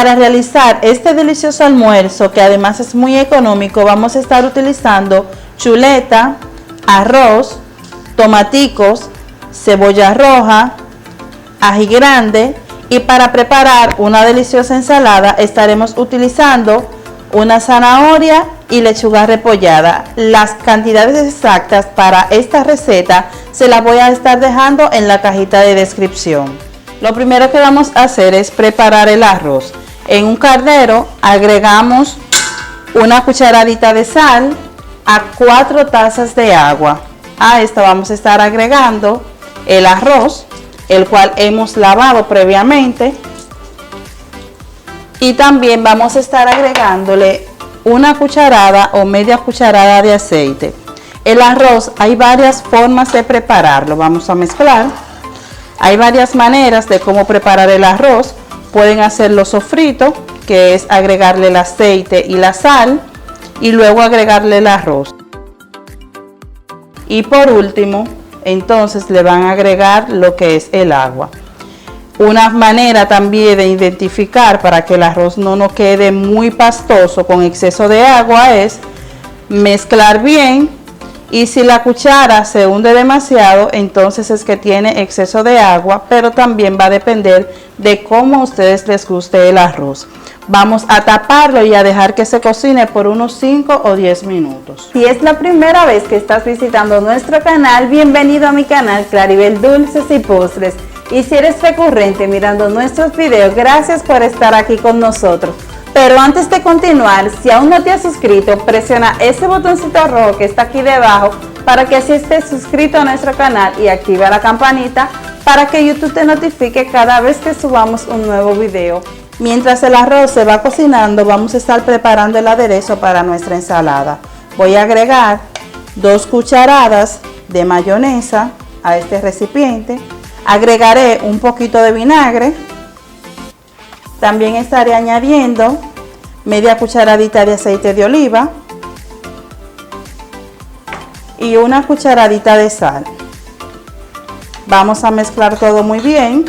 Para realizar este delicioso almuerzo, que además es muy económico, vamos a estar utilizando chuleta, arroz, tomaticos, cebolla roja, ají grande, y para preparar una deliciosa ensalada estaremos utilizando una zanahoria y lechuga repollada. Las cantidades exactas para esta receta se las voy a estar dejando en la cajita de descripción. Lo primero que vamos a hacer es preparar el arroz. En un caldero agregamos una cucharadita de sal a 4 tazas de agua. A esta vamos a estar agregando el arroz, el cual hemos lavado previamente, y también vamos a estar agregándole una cucharada o media cucharada de aceite. El arroz hay varias formas de prepararlo, vamos a mezclar. Hay varias maneras de cómo preparar el arroz. Pueden hacerlo sofrito, que es agregarle el aceite y la sal y luego agregarle el arroz. Y por último, entonces le van a agregar lo que es el agua. Una manera también de identificar para que el arroz no nos quede muy pastoso con exceso de agua es mezclar bien, y si la cuchara se hunde demasiado, entonces es que tiene exceso de agua, pero también va a depender de cómo a ustedes les guste el arroz. Vamos a taparlo y a dejar que se cocine por unos 5 o 10 minutos. Si es la primera vez que estás visitando nuestro canal, bienvenido a mi canal Claribel Dulces y Postres. Y si eres recurrente mirando nuestros videos, gracias por estar aquí con nosotros. Pero antes de continuar, si aún no te has suscrito, presiona ese botoncito rojo que está aquí debajo para que así estés suscrito a nuestro canal y activa la campanita para que YouTube te notifique cada vez que subamos un nuevo video. Mientras el arroz se va cocinando, vamos a estar preparando el aderezo para nuestra ensalada. Voy a agregar 2 cucharadas de mayonesa a este recipiente. Agregaré un poquito de vinagre. También estaré añadiendo media cucharadita de aceite de oliva y una cucharadita de sal. Vamos a mezclar todo muy bien.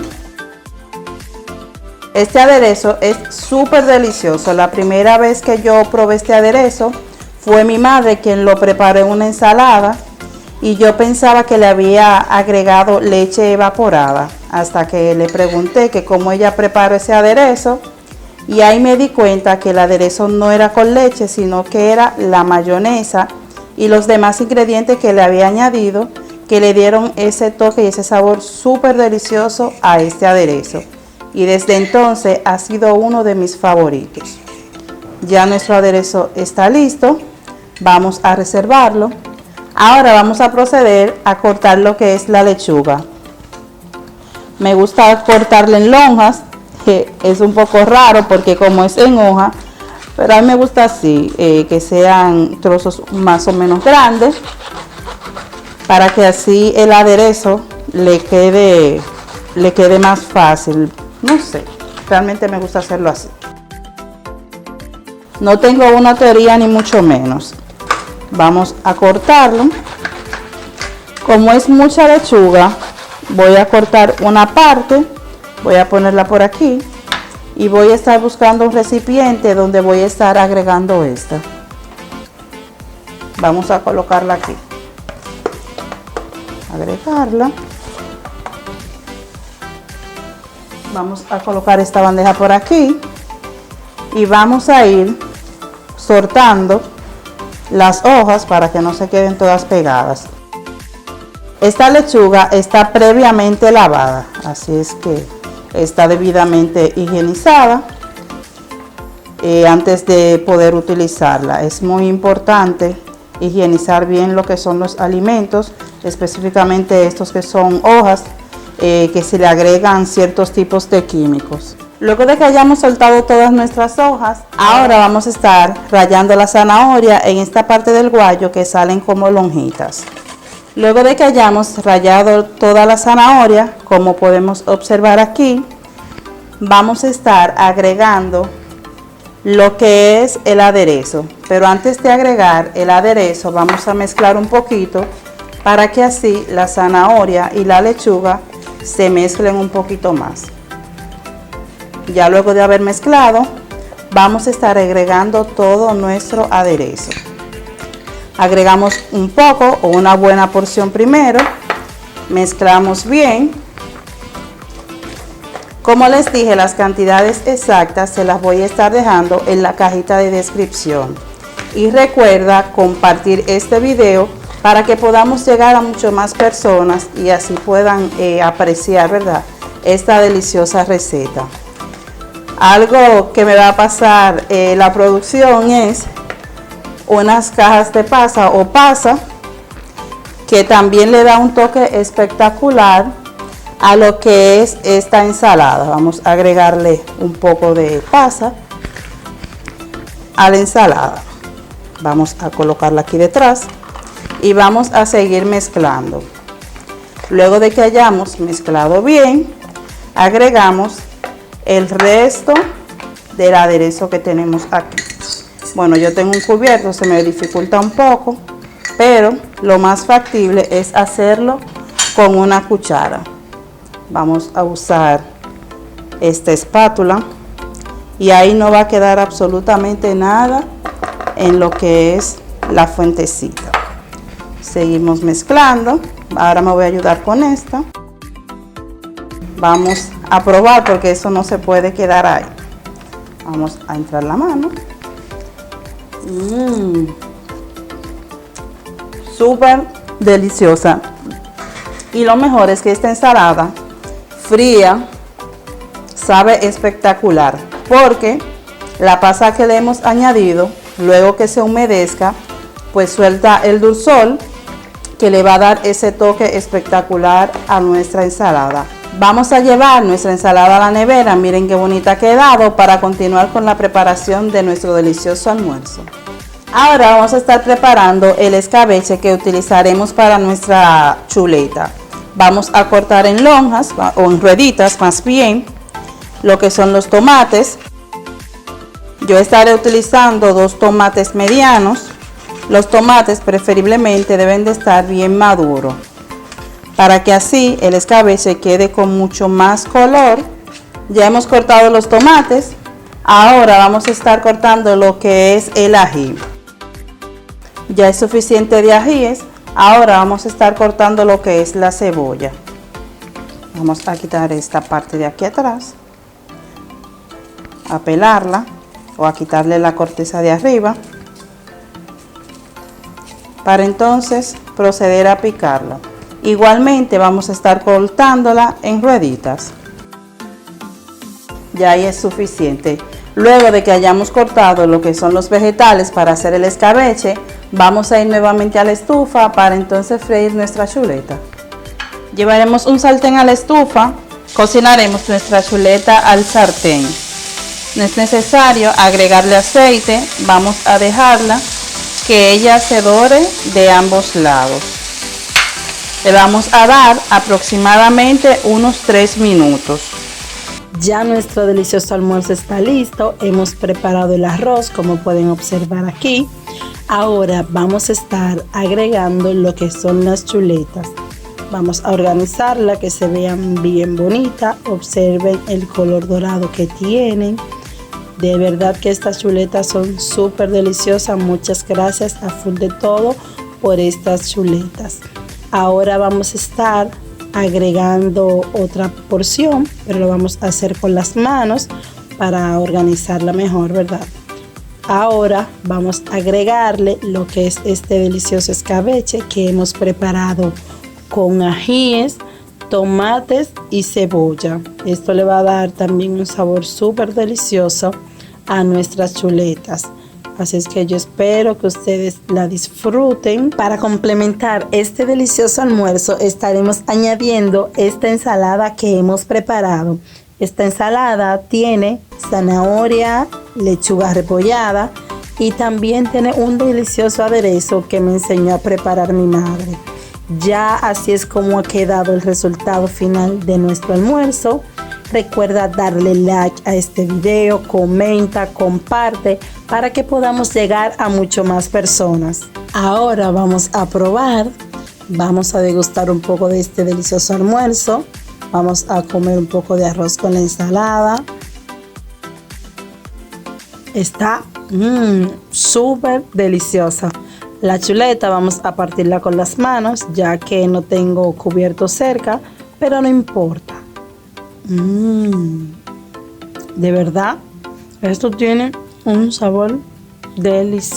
Este aderezo es súper delicioso. La primera vez que yo probé este aderezo fue mi madre quien lo preparó en una ensalada y yo pensaba que le había agregado leche evaporada, hasta que le pregunté que cómo ella preparó ese aderezo, y ahí me di cuenta que el aderezo no era con leche, sino que era la mayonesa y los demás ingredientes que le había añadido, que le dieron ese toque y ese sabor súper delicioso a este aderezo. Y desde entonces ha sido uno de mis favoritos. Ya nuestro aderezo está listo, vamos a reservarlo. Ahora vamos a proceder a cortar lo que es la lechuga. Me gusta cortarla en lonjas, que es un poco raro porque como es en hoja, pero a mí me gusta así, que sean trozos más o menos grandes, para que así el aderezo le quede más fácil. No sé, realmente me gusta hacerlo así. No tengo una teoría ni mucho menos. Vamos a cortarlo. Como es mucha lechuga, voy a cortar una parte, voy a ponerla por aquí y voy a estar buscando un recipiente donde voy a estar agregando esta. Vamos a colocarla aquí. Agregarla. Vamos a colocar esta bandeja por aquí y vamos a ir soltando las hojas para que no se queden todas pegadas. Esta lechuga está previamente lavada, así es que está debidamente higienizada antes de poder utilizarla. Es muy importante higienizar bien lo que son los alimentos, específicamente estos que son hojas, que se le agregan ciertos tipos de químicos. Luego de que hayamos soltado todas nuestras hojas, ahora vamos a estar rallando la zanahoria en esta parte del guayo que salen como lonjitas. Luego de que hayamos rallado toda la zanahoria, como podemos observar aquí, vamos a estar agregando lo que es el aderezo. Pero antes de agregar el aderezo, vamos a mezclar un poquito para que así la zanahoria y la lechuga se mezclen un poquito más. ya luego de haber mezclado, vamos a estar agregando todo nuestro aderezo. Agregamos un poco o una buena porción primero, mezclamos bien. Como les dije, las cantidades exactas se las voy a estar dejando en la cajita de descripción. Y recuerda compartir este video para que podamos llegar a mucho más personas y así puedan apreciar, ¿verdad?, esta deliciosa receta. Algo que me va a pasar la producción es unas cajas de pasa o pasa, que también le da un toque espectacular a lo que es esta ensalada. Vamos a agregarle un poco de pasa a la ensalada. Vamos a colocarla aquí detrás y vamos a seguir mezclando. Luego de que hayamos mezclado bien, agregamos el resto del aderezo que tenemos aquí. Bueno, yo tengo un cubierto, se me dificulta un poco, pero lo más factible es hacerlo con una cuchara. Vamos a usar esta espátula y ahí no va a quedar absolutamente nada en lo que es la fuentecita. Seguimos mezclando. Ahora me voy a ayudar con esta. Vamos a probar porque eso no se puede quedar ahí. Vamos a entrar la mano. Súper deliciosa. Y lo mejor es que esta ensalada fría sabe espectacular, porque la pasa que le hemos añadido, luego que se humedezca, pues suelta el dulzor que le va a dar ese toque espectacular a nuestra ensalada. Vamos a llevar nuestra ensalada a la nevera. Miren qué bonita ha quedado, para continuar con la preparación de nuestro delicioso almuerzo. Ahora vamos a estar preparando el escabeche que utilizaremos para nuestra chuleta. Vamos a cortar en lonjas o en rueditas más bien lo que son los tomates. Yo estaré utilizando 2 tomates medianos. Los tomates preferiblemente deben de estar bien maduros, para que así el escabeche quede con mucho más color. Ya hemos cortado los tomates. Ahora vamos a estar cortando lo que es el ají. Ya es suficiente de ajíes. Ahora vamos a estar cortando lo que es la cebolla. Vamos a quitar esta parte de aquí atrás, a pelarla o a quitarle la corteza de arriba, para entonces proceder a picarla. Igualmente vamos a estar cortándola en rueditas. Ya ahí es suficiente. Luego de que hayamos cortado lo que son los vegetales para hacer el escabeche, vamos a ir nuevamente a la estufa para entonces freír nuestra chuleta. Llevaremos un sartén a la estufa, cocinaremos nuestra chuleta al sartén. No es necesario agregarle aceite, vamos a dejarla que ella se dore de ambos lados. Le vamos a dar aproximadamente unos 3 minutos. Ya nuestro delicioso almuerzo está listo. Hemos preparado el arroz, como pueden observar aquí. Ahora vamos a estar agregando lo que son las chuletas. Vamos a organizarla, que se vean bien bonitas. Observen el color dorado que tienen. De verdad que estas chuletas son súper deliciosas. Muchas gracias a Full de Todo por estas chuletas. Ahora vamos a estar agregando otra porción, pero lo vamos a hacer con las manos para organizarla mejor, ¿verdad? Ahora vamos a agregarle lo que es este delicioso escabeche que hemos preparado con ajíes, tomates y cebolla. Esto le va a dar también un sabor súper delicioso a nuestras chuletas. Así es que yo espero que ustedes la disfruten. Para complementar este delicioso almuerzo estaremos añadiendo esta ensalada que hemos preparado. Esta ensalada tiene zanahoria, lechuga repollada y también tiene un delicioso aderezo que me enseñó a preparar mi madre. Ya así es como ha quedado el resultado final de nuestro almuerzo. Recuerda darle like a este video, comenta, comparte para que podamos llegar a mucho más personas. Ahora vamos a probar, vamos a degustar un poco de este delicioso almuerzo. Vamos a comer un poco de arroz con la ensalada. Está súper deliciosa. La chuleta vamos a partirla con las manos, ya que no tengo cubierto cerca, pero no importa. De verdad, esto tiene un sabor delicioso.